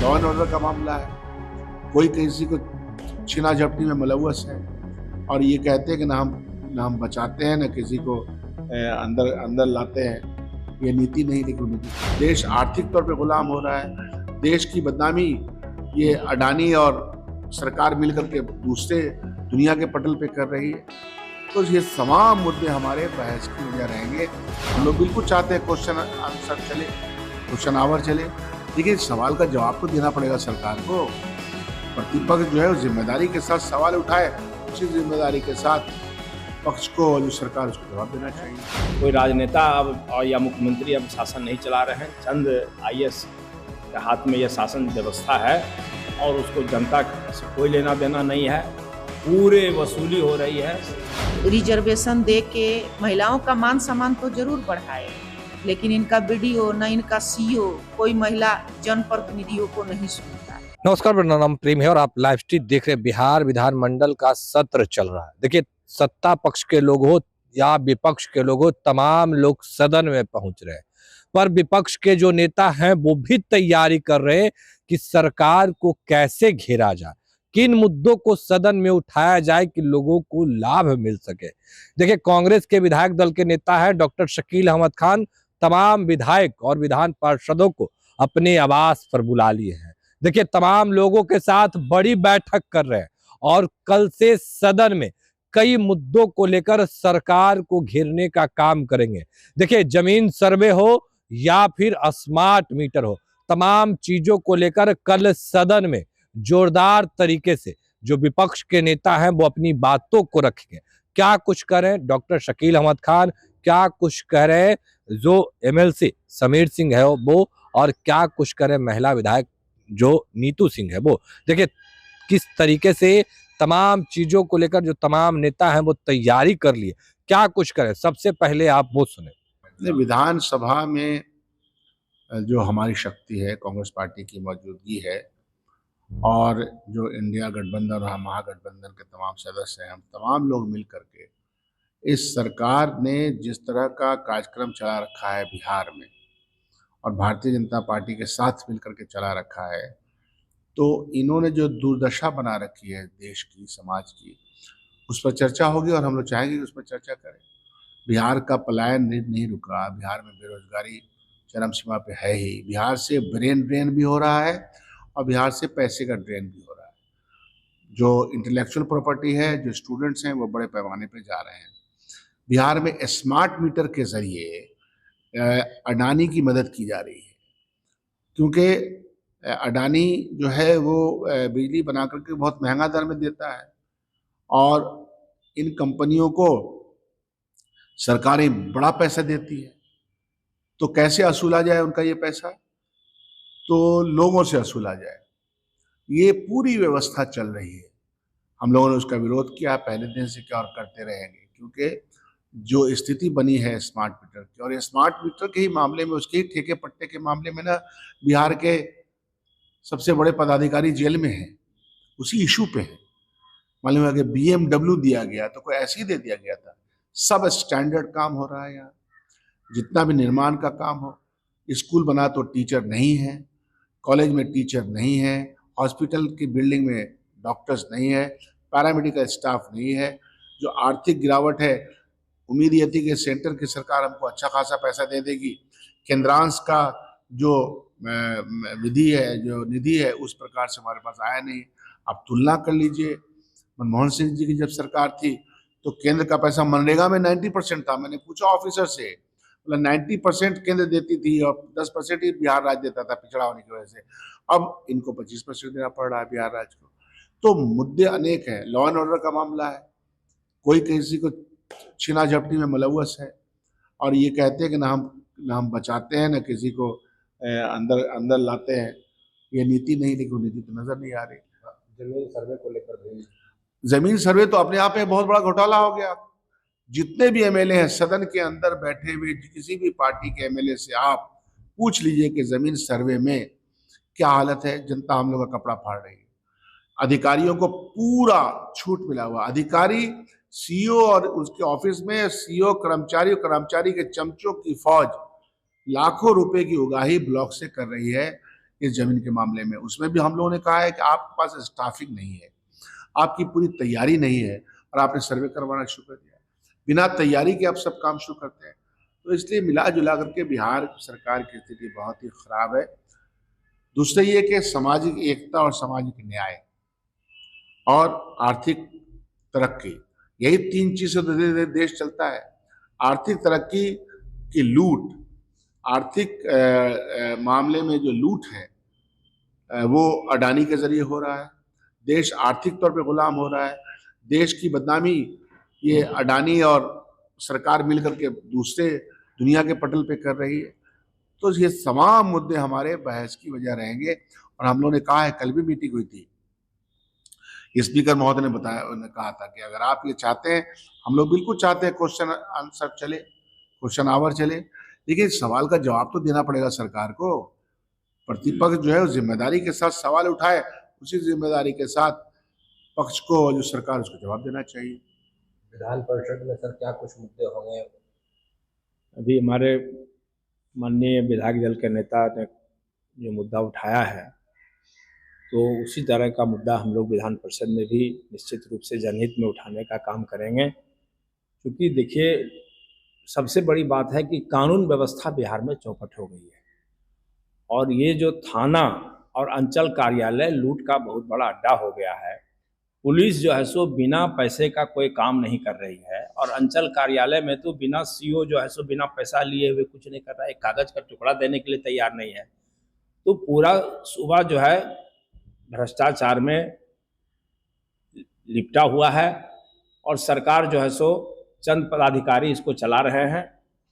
Law and order का मामला है, कोई किसी को छीना झपटी में मुलव्वस है और ये कहते हैं कि ना हम बचाते हैं ना किसी को अंदर अंदर लाते हैं। ये नीति नहीं लेकिन देश आर्थिक तौर पे गुलाम हो रहा है। देश की बदनामी ये अडानी और सरकार मिलकर के दूसरे दुनिया के पटल पे कर रही है। तो ये तमाम मुद्दे हमारे बहस की वजह रहेंगे। हम लोग बिल्कुल चाहते हैं क्वेश्चन आंसर चले, क्वेश्चन आवर चले, लेकिन सवाल का जवाब तो देना पड़ेगा सरकार को। प्रतिपक्ष जो है जिम्मेदारी के साथ सवाल उठाए, उसी जिम्मेदारी के साथ पक्ष को जो सरकार उसको जवाब देना चाहिए। कोई राजनेता अब और या मुख्यमंत्री अब शासन नहीं चला रहे हैं, चंद आईएएस के हाथ में यह शासन व्यवस्था है और उसको जनता से कोई लेना देना नहीं है। पूरे वसूली हो रही है। रिजर्वेशन दे के महिलाओं का मान सम्मान तो जरूर बढ़ाए, लेकिन इनका बीडीओ न इनका सीओ कोई महिला जनप्रतिनिधियों को नहीं सुनता। नमस्कार, मेरा नाम प्रेम है और आप लाइव स्ट्रीम देख रहे हैं। बिहार विधानमंडल का सत्र चल रहा है। देखिए, सत्ता पक्ष के लोग हो या विपक्ष के लोग हो, तमाम लोग सदन में पहुंच रहे हैं, पर विपक्ष के जो नेता हैं वो भी तैयारी कर रहे हैं कि सरकार को कैसे घेरा जाए, किन मुद्दों को सदन में उठाया जाए कि लोगों को लाभ मिल सके। देखिए, कांग्रेस के विधायक दल के नेता है डॉक्टर शकील अहमद खान तमाम विधायक और विधान पार्षदों को अपने आवास पर बुला लिए हैं। देखिए, तमाम लोगों के साथ बड़ी बैठक कर रहे हैं और कल से सदन में कई मुद्दों को लेकर सरकार को घेरने का काम करेंगे। देखिए, जमीन सर्वे हो या फिर स्मार्ट मीटर हो, तमाम चीजों को लेकर कल सदन में जोरदार तरीके से जो विपक्ष के नेता हैं वो अपनी बातों को रखेंगे। क्या कुछ करें डॉक्टर शकील अहमद खान, क्या कुछ कह रहे हैं जो एमएलसी समीर सिंह है वो, और क्या कुछ करें महिला विधायक जो नीतू सिंह है वो। देखिए, किस तरीके से तमाम चीजों को लेकर जो तमाम नेता हैं वो तैयारी कर लिए, क्या कुछ करें। सबसे पहले आप वो सुने। विधानसभा में जो हमारी शक्ति है, कांग्रेस पार्टी की मौजूदगी है और जो इंडिया गठबंधन और महागठबंधन के तमाम सदस्य हैं, हम तमाम लोग मिल करके इस सरकार ने जिस तरह का कार्यक्रम चला रखा है बिहार में और भारतीय जनता पार्टी के साथ मिल करके चला रखा है, तो इन्होंने जो दुर्दशा बना रखी है देश की, समाज की, उस पर चर्चा होगी और हम लोग चाहेंगे कि उस पर चर्चा करें। बिहार का पलायन नहीं रुका, बिहार में बेरोजगारी चरम सीमा पे है ही, बिहार से ब्रेन ड्रेन भी हो रहा है और बिहार से पैसे का ड्रेन भी हो रहा है। जो इंटेलेक्चुअल प्रॉपर्टी है, जो स्टूडेंट्स हैं, वो बड़े पैमाने पे जा रहे हैं। बिहार में स्मार्ट मीटर के जरिए अडानी की मदद की जा रही है, क्योंकि अडानी जो है वो बिजली बना करके बहुत महंगा दर में देता है और इन कंपनियों को सरकारें बड़ा पैसा देती है। तो कैसे असूला जाए उनका ये पैसा? तो लोगों से असूला जाए। ये पूरी व्यवस्था चल रही है। हम लोगों ने उसका विरोध किया पहले दिन से, क्या और करते रहेंगे, क्योंकि जो स्थिति बनी है स्मार्ट मीटर की, और ये स्मार्ट मीटर के ही मामले में, उसके ही ठेके पट्टे के मामले में ना, बिहार के सबसे बड़े पदाधिकारी जेल में हैं, उसी इशू पे है। मालूम है कि BMW दिया गया तो कोई ऐसे ही दे दिया गया था। सब स्टैंडर्ड काम हो रहा है यहाँ, जितना भी निर्माण का काम हो। स्कूल बना तो टीचर नहीं है, कॉलेज में टीचर नहीं है, हॉस्पिटल की बिल्डिंग में डॉक्टर्स नहीं है, पैरामेडिकल स्टाफ नहीं है। जो आर्थिक गिरावट है, उम्मीद ये थी कि सेंटर की सरकार हमको अच्छा खासा पैसा दे देगी, केंद्रांश का जो विधि है, जो निधि है, उस प्रकार से हमारे पास आया नहीं। आप तुलना कर लीजिए, मनमोहन सिंह जी की जब सरकार थी तो केंद्र का पैसा मनरेगा में 90% था। मैंने पूछा ऑफिसर से, मतलब 90% केंद्र देती थी और 10% ही बिहार राज्य देता था, पिछड़ा होने की वजह से। अब इनको 25% देना पड़ रहा है बिहार राज्य को। तो मुद्दे अनेक हैं। लॉ एंड ऑर्डर का मामला है, कोई किसी को छीना झपटी में मुलव्वस है और ये कहते हैं कि ना हम बचाते हैं ना किसी को अंदर अंदर लाते हैं। ये नीति नहीं, लेकिन नीति तो नजर नहीं आ रही। जमीन सर्वे को लेकर भी, जमीन सर्वे तो अपने आप में बहुत बड़ा घोटाला हो गया। जितने भी एमएलए हैं सदन के अंदर बैठे हुए, किसी भी पार्टी के एमएलए से आप पूछ लीजिए कि जमीन सर्वे में क्या हालत है। जनता हम लोग का कपड़ा फाड़ रही है। अधिकारियों को पूरा छूट मिला हुआ। अधिकारी, सीईओ और उसके ऑफिस में सीईओ, कर्मचारी के चमचों की फौज लाखों रुपए की उगाही ब्लॉक से कर रही है। इस जमीन के मामले में। उसमें भी हम लोगों ने कहा है कि आपके पास स्टाफिंग नहीं है, आपकी पूरी तैयारी नहीं है और आपने सर्वे करवाना शुरू कर दिया, बिना तैयारी के आप सब काम शुरू करते हैं। तो इसलिए मिला जुला करके बिहार सरकार की स्थिति बहुत ही खराब है। दूसरा ये कि सामाजिक एकता और सामाजिक न्याय और आर्थिक तरक्की, यही तीन चीज़ों से देश चलता है। आर्थिक तरक्की की लूट, आर्थिक मामले में जो लूट है वो अडानी के जरिए हो रहा है। देश आर्थिक तौर पे गुलाम हो रहा है। देश की बदनामी ये अडानी और सरकार मिलकर के दूसरे दुनिया के पटल पे कर रही है। तो ये तमाम मुद्दे हमारे बहस की वजह रहेंगे। और हम लोगों ने कहा है, कल भी मीटिंग हुई थी, स्पीकर महोदय ने बताया, उन्होंने कहा था कि अगर आप ये चाहते हैं, हम लोग बिल्कुल चाहते हैं क्वेश्चन आंसर चले, क्वेश्चन आवर चले, लेकिन सवाल का जवाब तो देना पड़ेगा सरकार को। प्रतिपक्ष जो है वो जिम्मेदारी के साथ सवाल उठाए, उसी जिम्मेदारी के साथ पक्ष को जो सरकार उसको जवाब देना चाहिए। विधान परिषद में सर क्या कुछ मुद्दे होंगे? अभी हमारे माननीय विधायक दल के नेता ने जो मुद्दा उठाया है, तो उसी तरह का मुद्दा हम लोग विधान परिषद में भी निश्चित रूप से जनहित में उठाने का काम करेंगे। क्योंकि देखिए, सबसे बड़ी बात है कि कानून व्यवस्था बिहार में चौपट हो गई है और ये जो थाना और अंचल कार्यालय लूट का बहुत बड़ा अड्डा हो गया है। पुलिस जो है सो बिना पैसे का कोई काम नहीं कर रही है और अंचल कार्यालय में तो बिना सीओ जो है सो बिना पैसा लिए हुए कुछ नहीं कर रहा है, एक कागज का टुकड़ा देने के लिए तैयार नहीं है। तो पूरा सूबा जो है भ्रष्टाचार में लिपटा हुआ है और सरकार जो है सो चंद पदाधिकारी इसको चला रहे हैं।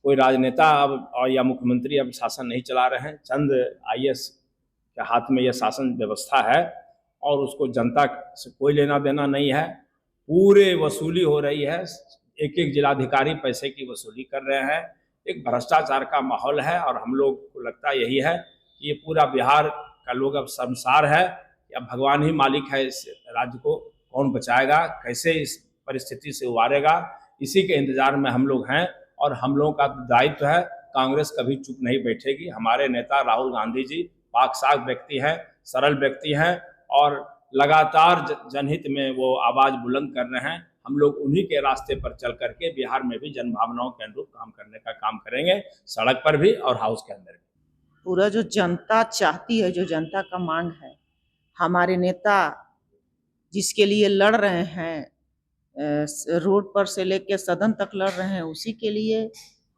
कोई राजनेता अब या मुख्यमंत्री अब शासन नहीं चला रहे हैं, चंद आईएएस के हाथ में यह शासन व्यवस्था है और उसको जनता से कोई लेना देना नहीं है। पूरे वसूली हो रही है, एक एक जिलाधिकारी पैसे की वसूली कर रहे हैं। एक भ्रष्टाचार का माहौल है और हम लोग को लगता यही है कि ये पूरा बिहार का लोग अब शर्मसार है। अब भगवान ही मालिक है, इस राज्य को कौन बचाएगा, कैसे इस परिस्थिति से उबारेगा, इसी के इंतजार में हम लोग हैं। और हम लोगों का दायित्व है, कांग्रेस कभी चुप नहीं बैठेगी। हमारे नेता राहुल गांधी जी पाक साफ व्यक्ति हैं, सरल व्यक्ति हैं और लगातार जनहित में वो आवाज़ बुलंद कर रहे हैं। हम लोग उन्हीं के रास्ते पर चल करके बिहार में भी जन भावनाओं के अनुरूप काम करने का काम करेंगे, सड़क पर भी और हाउस के अंदर भी। पूरा जो जनता चाहती है, जो जनता का मांग है, हमारे नेता जिसके लिए लड़ रहे हैं, रोड पर से लेकर सदन तक लड़ रहे हैं, उसी के लिए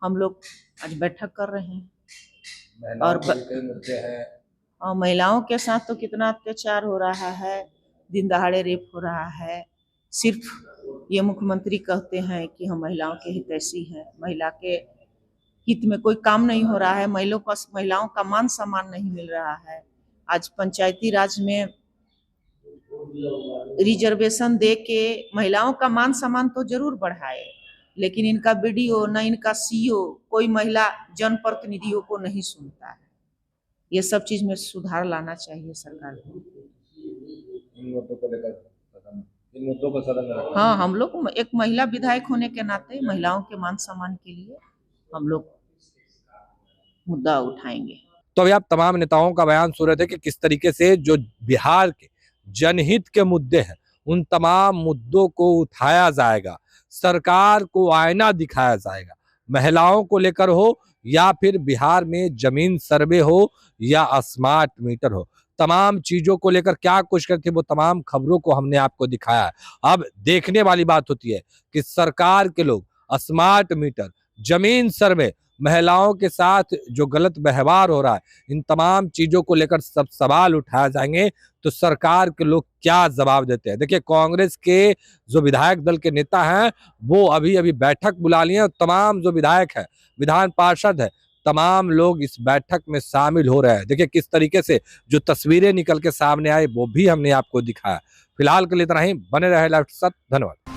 हम लोग आज बैठक कर रहे हैं। और महिलाओं के साथ तो कितना अत्याचार हो रहा है, दिन दहाड़े रेप हो रहा है। सिर्फ ये मुख्यमंत्री कहते हैं कि हम महिलाओं के हितैषी हैं, महिला के हित में कोई काम नहीं हो रहा है, महिलाओं का मान सम्मान नहीं मिल रहा है। आज पंचायती राज में रिजर्वेशन दे के महिलाओं का मान सम्मान तो जरूर बढ़ाए, लेकिन इनका बीडीओ न इनका सीओ कोई महिला जनप्रतिनिधियों को नहीं सुनता है। ये सब चीज में सुधार लाना चाहिए सरकार को। इन मुद्दों को सदन में हाँ, हम लोग एक महिला विधायक होने के नाते महिलाओं के मान सम्मान के लिए हम लोग मुद्दा उठाएंगे। तो अभी आप तमाम नेताओं का बयान सुन रहे थे कि किस तरीके से जो बिहार के जनहित के मुद्दे हैं, उन तमाम मुद्दों को उठाया जाएगा, सरकार को आईना दिखाया जाएगा। महिलाओं को लेकर हो या फिर बिहार में जमीन सर्वे हो या स्मार्ट मीटर हो, तमाम चीजों को लेकर क्या कुछ करती है वो तमाम खबरों को हमने आपको दिखाया है। अब देखने वाली बात होती है कि सरकार के लोग स्मार्ट मीटर, जमीन सर्वे, महिलाओं के साथ जो गलत व्यवहार हो रहा है, इन तमाम चीजों को लेकर सब सवाल उठाए जाएंगे तो सरकार के लोग क्या जवाब देते हैं। देखिए, कांग्रेस के जो विधायक दल के नेता हैं वो अभी बैठक बुला लिए और तमाम जो विधायक है, विधान पार्षद है, तमाम लोग इस बैठक में शामिल हो रहे हैं। देखिए किस तरीके से जो तस्वीरें निकल के सामने आए वो भी हमने आपको दिखाया। फिलहाल के लिए इतना ही, बने रहे लाइव के साथ। धन्यवाद।